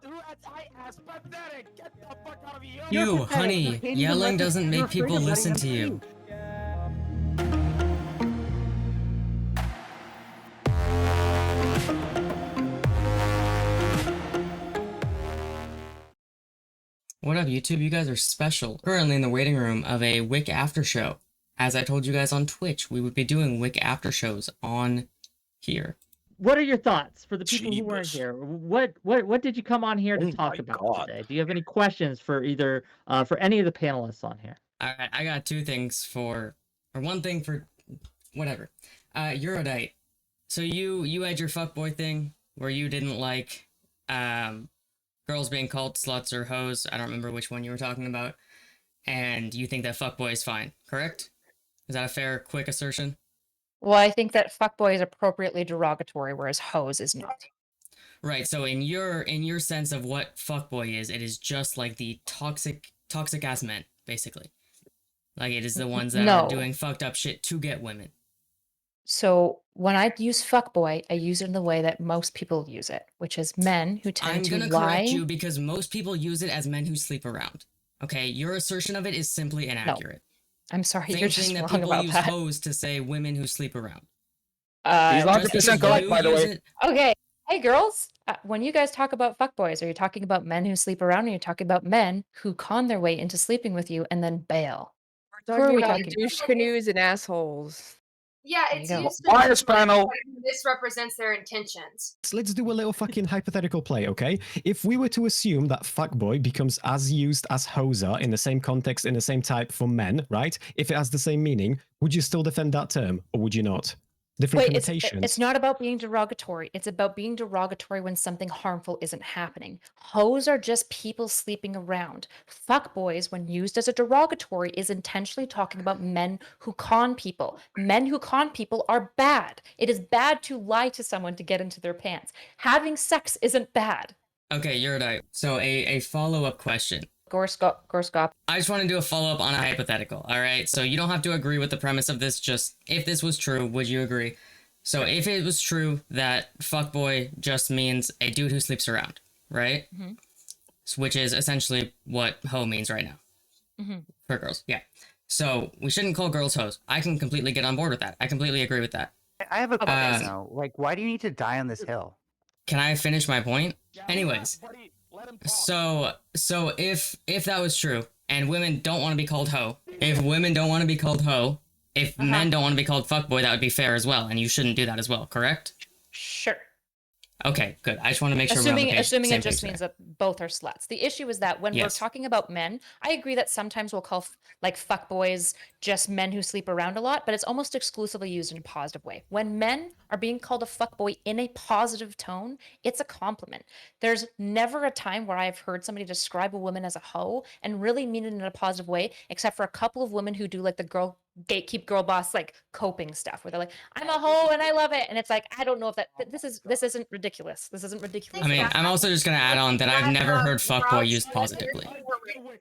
pathetic. Get the fuck out of here. You, honey, yelling doesn't make people listen to you. What up, YouTube? You guys are special. Currently in the waiting room of a Wick after show. As I told you guys on Twitch, we would be doing Wick after shows on here. What are your thoughts for the people who weren't here? What did you come on here to talk about today? Do you have any questions for either for any of the panelists on here? All right, I got two things or one thing for whatever. Eurodite. So you had your fuckboy thing where you didn't like girls being called sluts or hoes. I don't remember which one you were talking about. And you think that fuckboy is fine, correct? Is that a fair, quick assertion? Well, I think that fuckboy is appropriately derogatory, whereas hose is not. Right. So in your sense of what fuckboy is, it is just like the toxic ass men, basically. Like it is the ones that are doing fucked up shit to get women. So when I use fuckboy, I use it in the way that most people use it, which is men who tend to lie. I'm gonna correct you because most people use it as men who sleep around. Okay, your assertion of it is simply inaccurate. No. I'm sorry, Same you're just thing that wrong people about use that. hoes to say women who sleep around. He's 100% correct, by the way. Okay, hey girls, when you guys talk about fuckboys, are you talking about men who sleep around, or are you talking about men who con their way into sleeping with you and then bail? We're talking about douche canoes and assholes. Yeah, it's used Bias panel misrepresents their intentions. So let's do a little fucking hypothetical play, okay? If we were to assume that fuckboy becomes as used as hoser in the same context, in the same type for men, right? If it has the same meaning, would you still defend that term, or would you not? Different connotations. It's not about being derogatory. It's about being derogatory when something harmful isn't happening. Hoes are just people sleeping around. Fuckboys, when used as a derogatory, is intentionally talking about men who con people. Men who con people are bad. It is bad to lie to someone to get into their pants. Having sex isn't bad. Okay, Eurodite. So a follow-up question. Gorskop. I just want to do a follow-up on a hypothetical, alright? So you don't have to agree with the premise of this, just if this was true, would you agree? So if it was true that fuckboy just means a dude who sleeps around, right? Mm-hmm. Which is essentially what hoe means right now. For girls, yeah. So we shouldn't call girls hoes. I can completely get on board with that. I completely agree with that. I have a question though. Like, why do you need to die on this hill? Can I finish my point? Anyways. So if that was true, and women don't want to be called hoe, if women don't want to be called hoe, if men don't want to be called fuckboy, that would be fair as well, and you shouldn't do that as well, correct? Sure. Okay, good. I just want to make sure we're on the Assuming same it just page means there. that both are sluts. The issue is that when we're talking about men, I agree that sometimes we'll call like fuckboys just men who sleep around a lot, but it's almost exclusively used in a positive way. When men are being called a fuckboy in a positive tone, it's a compliment. There's never a time where I've heard somebody describe a woman as a hoe and really mean it in a positive way, except for a couple of women who do like the gatekeep girl boss like coping stuff where they're like, I'm a hoe and I love it, and it's like, I don't know if this isn't ridiculous. This isn't ridiculous. I mean, I'm also just gonna add on that I've never heard fuckboy used positively.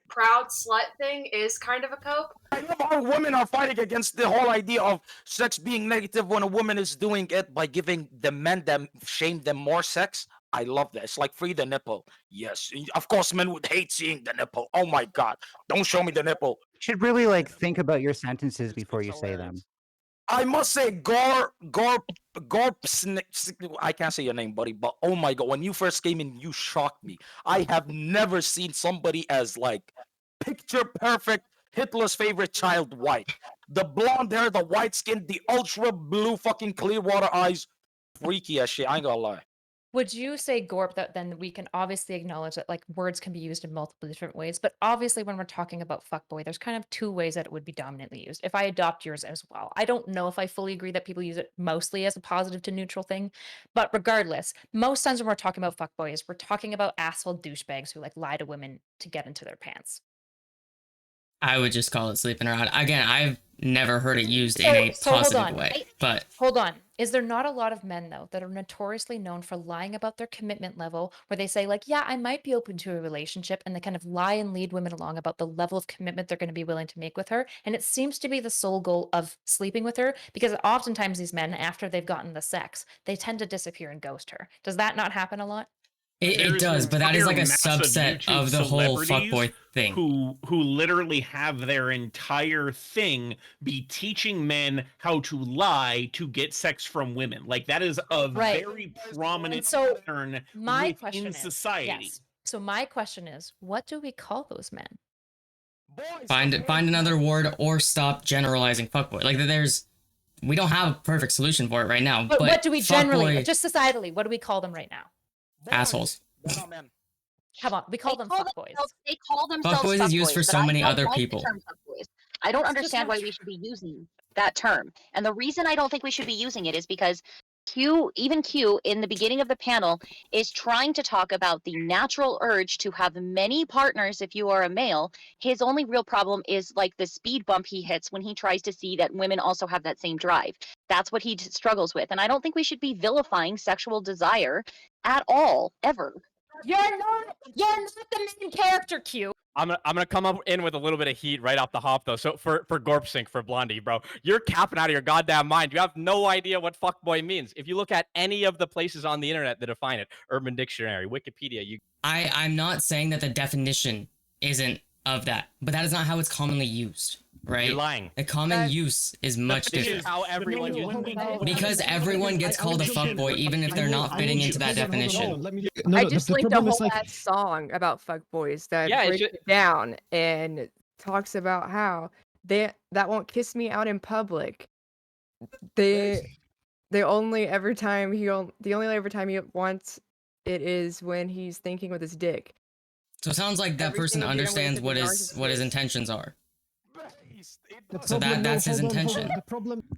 Proud slut thing is kind of a cope. I love how women are fighting against the whole idea of sex being negative when a woman is doing it by giving the men shame them more sex. I love that. It's like free the nipple. Yes, of course, men would hate seeing the nipple. Oh my god, don't show me the nipple. You should really like think about your sentences before you say them. I must say, Gore, I can't say your name, buddy, but oh my god, when you first came in, you shocked me. I have never seen somebody as like picture perfect Hitler's favorite child white. The blonde hair, the white skin, the ultra blue fucking clear water eyes. Freaky as shit, I ain't gonna lie. Would you say, Gorp, that then we can obviously acknowledge that like words can be used in multiple different ways, but obviously when we're talking about fuckboy, there's kind of two ways that it would be dominantly used. If I adopt yours as well, I don't know if I fully agree that people use it mostly as a positive to neutral thing, but regardless, most times when we're talking about fuckboys, we're talking about asshole douchebags who like lie to women to get into their pants. I would just call it sleeping around. Again, I've never heard it used in a positive way, but... Hold on. Is there not a lot of men, though, that are notoriously known for lying about their commitment level, where they say, like, yeah, I might be open to a relationship, and they kind of lie and lead women along about the level of commitment they're going to be willing to make with her, and it seems to be the sole goal of sleeping with her, because oftentimes these men, after they've gotten the sex, they tend to disappear and ghost her. Does that not happen a lot? It does, but that is like a entire mass subset YouTube of the whole celebrities fuckboy thing. Who literally have their entire thing be teaching men how to lie to get sex from women. Like that is a very prominent pattern within society. Yes. So my question is, what do we call those men? Find another word or stop generalizing fuckboy. Like we don't have a perfect solution for it right now. But what do we generally, fuckboy, just societally, what do we call them right now? assholes. Come on, we call them fuckboys. They call themselves fuckboys is used for so many other people. I don't understand why we should be using that term. And the reason I don't think we should be using it is because Q in the beginning of the panel is trying to talk about the natural urge to have many partners if you are a male. His only real problem is like the speed bump he hits when he tries to see that women also have that same drive. That's what he struggles with. And I don't think we should be vilifying sexual desire at all, ever. You're not the main character, Q. I'm gonna come up in with a little bit of heat right off the hop though. So for Gorpsync, for Blondie, bro, you're capping out of your goddamn mind. You have no idea what fuckboy means. If you look at any of the places on the internet that define it, Urban Dictionary, Wikipedia, I'm not saying that the definition isn't of that, but that is not how it's commonly used, right? You're lying. The common use is much different. How everyone because everyone gets called a fuckboy even if they're not fitting into that definition. I just linked a whole ass song about fuckboys that breaks it down and talks about how that won't kiss me out in public. The only every time he wants it is when he's thinking with his dick. So it sounds like that person understands what his intentions are. So that's his intention.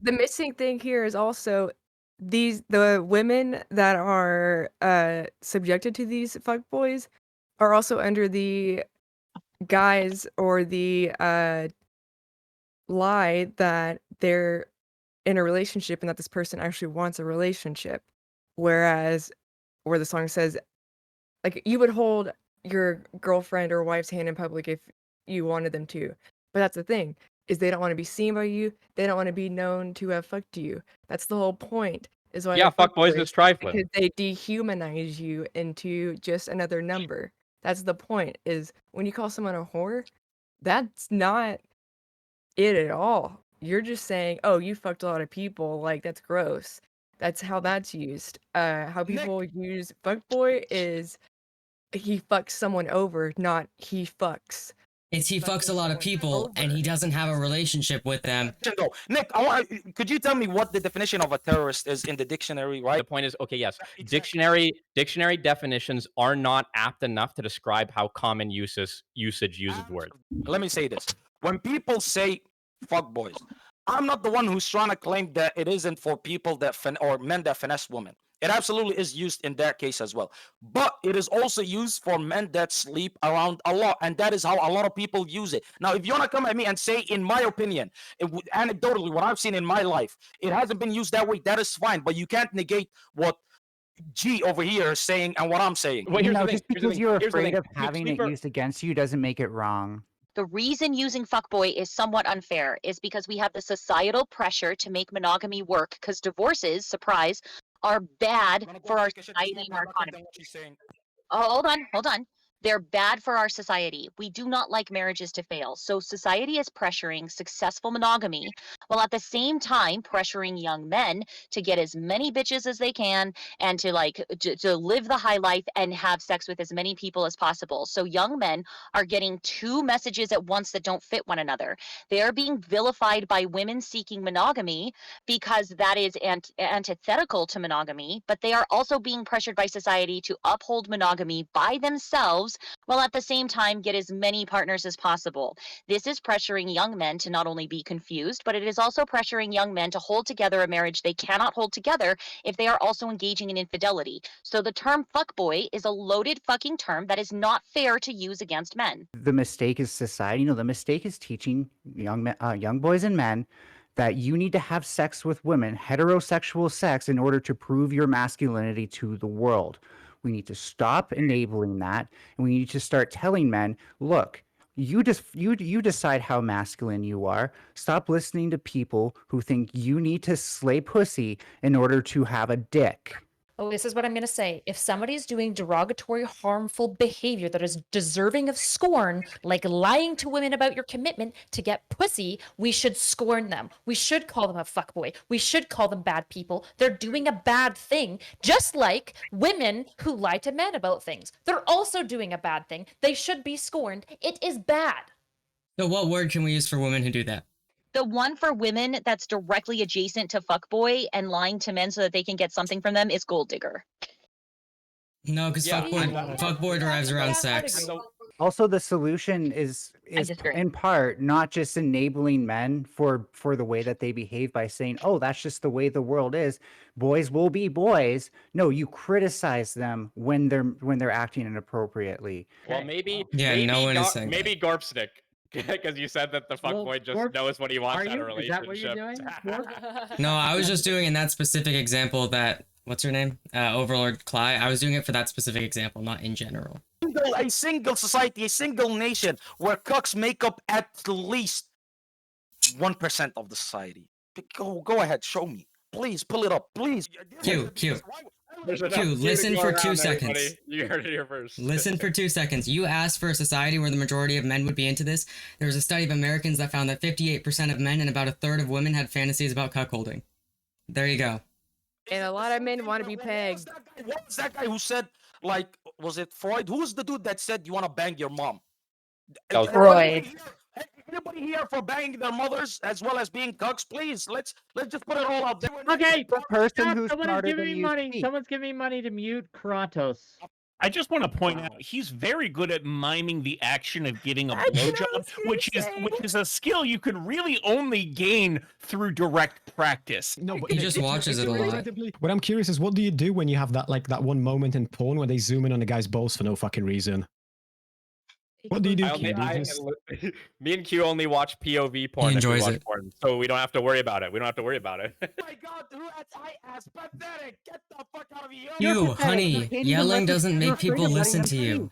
The missing thing here is also the women that are subjected to these fuckboys are also under the guise or the lie that they're in a relationship and that this person actually wants a relationship. Whereas where the song says, like, you would hold your girlfriend or wife's hand in public if you wanted them to. But that's the thing, is they don't want to be seen by you. They don't want to be known to have fucked you. That's the whole point. Is why fuckboys is trifling. Because they dehumanize you into just another number. That's the point, is when you call someone a whore, that's not it at all. You're just saying, oh, you fucked a lot of people, like, that's gross. That's how that's used. How people use fuckboy is he fucks someone over, not he fucks. It's he fucks a lot of people and he doesn't have a relationship with them. Nick, could you tell me what the definition of a terrorist is in the dictionary, right? The point is, okay, yes, dictionary definitions are not apt enough to describe how common usage uses words. Let me say this. When people say fuckboys, I'm not the one who's trying to claim that it isn't for people that or men that finesse women. It absolutely is used in their case as well. But it is also used for men that sleep around a lot. And that is how a lot of people use it. Now, if you want to come at me and say, in my opinion, anecdotally, what I've seen in my life, it hasn't been used that way, that is fine. But you can't negate what G over here is saying and what I'm saying. Well, just because you're afraid of having it used against you doesn't make it wrong. The reason using fuckboy is somewhat unfair is because we have the societal pressure to make monogamy work, because divorces, surprise, are bad for our society and our economy. Oh, hold on. They're bad for our society. We do not like marriages to fail. So society is pressuring successful monogamy while at the same time pressuring young men to get as many bitches as they can and to live the high life and have sex with as many people as possible. So young men are getting two messages at once that don't fit one another. They are being vilified by women seeking monogamy because that is antithetical to monogamy, but they are also being pressured by society to uphold monogamy by themselves while at the same time get as many partners as possible. This is pressuring young men to not only be confused, but it is also pressuring young men to hold together a marriage they cannot hold together if they are also engaging in infidelity. So the term fuckboy is a loaded fucking term that is not fair to use against men. The mistake is society. The mistake is teaching young boys and men that you need to have sex with women, heterosexual sex, in order to prove your masculinity to the world. We need to stop enabling that, and we need to start telling men, look, you decide how masculine you are. Stop listening to people who think you need to slay pussy in order to have a dick. Oh, this is what I'm going to say. If somebody's doing derogatory, harmful behavior that is deserving of scorn, like lying to women about your commitment to get pussy, we should scorn them. We should call them a fuckboy. We should call them bad people. They're doing a bad thing, just like women who lie to men about things. They're also doing a bad thing. They should be scorned. It is bad. So what word can we use for women who do that? The one for women that's directly adjacent to fuckboy and lying to men so that they can get something from them is gold digger. No, because fuckboy derives around sex. Also, the solution is in part not just enabling men for the way that they behave by saying, "Oh, that's just the way the world is. Boys will be boys." No, you criticize them when they're acting inappropriately. Well, maybe no one is saying maybe Gorpstick. Because you said that the fuckboy just knows what he wants out of a relationship. Is that what you're doing? No, I was just doing in that specific example that, what's her name? Overlord Cly. I was doing it for that specific example, not in general. A single society, a single nation where cucks make up at least 1% of the society. Go ahead, show me. Please, pull it up, please. Q, listen for 2 seconds. Everybody. You heard it here first. Listen for 2 seconds. You asked for a society where the majority of men would be into this. There was a study of Americans that found that 58% of men and about a third of women had fantasies about cuckolding. There you go. And a lot of men want to be pegged. What was that guy who said, like, was it Freud? Who's the dude that said you want to bang your mom? That was Freud. Anybody here for banging their mothers as well as being cucks? Please, let's just put it all out there. Okay, The person who's someone is smarter giving than me you money. speak. Someone's giving me money to mute Qurantos. I just want to point out he's very good at miming the action of getting a blowjob, which is a skill you could really only gain through direct practice. No, but He just watches it a lot. What I'm curious is, what do you do when you have that that one moment in porn where they zoom in on a guy's balls for no fucking reason? What do you do, Q? Me and Q only watch POV porn. He enjoys it. Porn, so we don't have to worry about it. Oh my god, dude, that's ass pathetic. Get the fuck out of here. Q, honey, yelling doesn't make people listen to you.